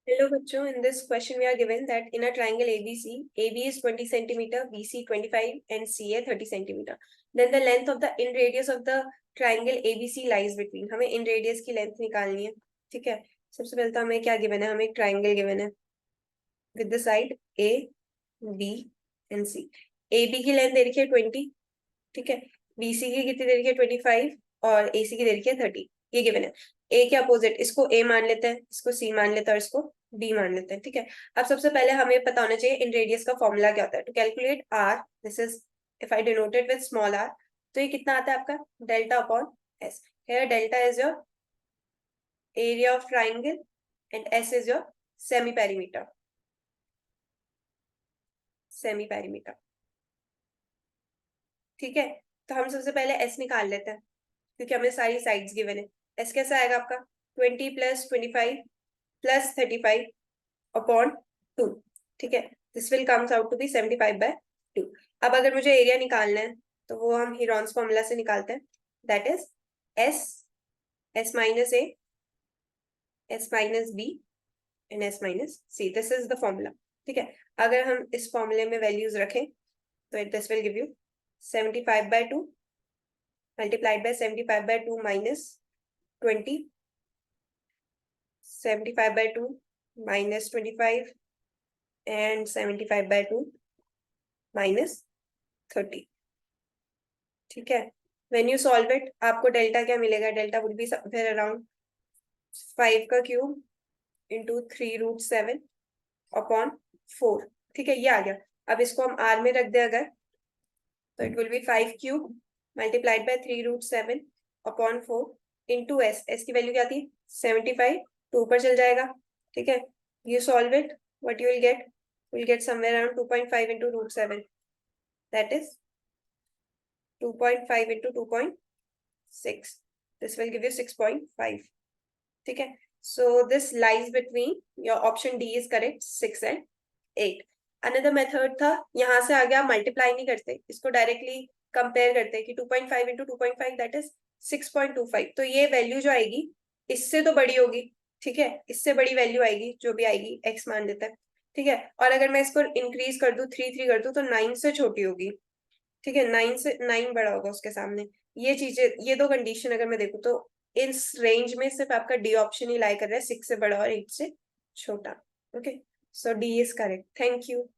Hello बच्चों, in this question we are given that in a triangle ABC, AB is 20 centimeter, BC 25 and CA 30 centimeter. Then the length of the in radius of the triangle ABC lies between. हमें in radius की length निकालनी है, ठीक है। सबसे पहले तो हमें क्या given है, हमें एक triangle given है with the side A, B and C. AB की length दे रखी है 20, ठीक है। BC की कितनी दे रखी है 25 और AC की दे रखी है 30, ये गिवन है। A के अपोजिट इसको A मान लेते हैं, इसको C मान लेते हैं और इसको B मान लेते हैं, ठीक है। अब सबसे पहले हमें पता होना चाहिए इन रेडियस का फॉर्मूला क्या होता है। To calculate R, this is if I denoted with small r, तो ये कितना आता है आपका delta upon S। Here delta is your area of triangle and S is your semi perimeter, semi perimeter, ठीक है। तो हम सबसे पहले S निकाल लेते हैं क्योंकि हमें सारी साइड्स गिवन है। S कैसा आएगा आपका 20 प्लस 25 प्लस 35 अपॉन 2, ठीक है। This will comes out to be 75/2। अब अगर मुझे एरिया निकालना है तो वो हम हीरोन्स फॉर्मूला से निकालते हैं, that is S minus A, S minus B and S minus C। This is the formula, ठीक है। अगर हम इस फॉर्मूले में वैल्यूज रखें तो this will give you 75/2 multiplied by 75/2 minus 20, 75/2 minus 25 and 75/2 minus 30, ठीक है। when you solve it आपको डेल्टा क्या मिलेगा, delta would be somewhere around 5 का क्यूब इंटू 3√7 अपॉन 4, ठीक है। ये आ गया। अब इसको हम आर में रख दे अगर, तो it will be 5 cube multiplied by 3√7 upon 4 into S की वैल्यू क्या थी 75, 2 पर चल जाएगा, ठीक है। You solve it, what you will get somewhere around 2.5 into √7, that is 2.5 into 2.6, this will give you 6.5, ठीक है। So this lies between your option D is correct 6 and 8। Another method था, यहाँ से आगे आप मल्टीप्लाई नहीं करते, इसको डायरेक्टली कंपेयर करते हैं कि 2.5 इंटू 2.5 दैट इज 6.25। तो ये वैल्यू जो आएगी इससे तो बड़ी होगी, ठीक है। इससे बड़ी वैल्यू आएगी, जो भी आएगी x मान देता है, ठीक है। और अगर मैं इसको इंक्रीज कर दूं 3 कर दूं तो 9 से छोटी होगी, ठीक है। 9 बड़ा होगा उसके सामने। ये चीजें, ये दो कंडीशन अगर मैं देखूं तो इस रेंज में सिर्फ आपका डी ऑप्शन ही लाई कर रहा है, 6 से बड़ा और 8 से छोटा। Okay, so D is correct. Thank you.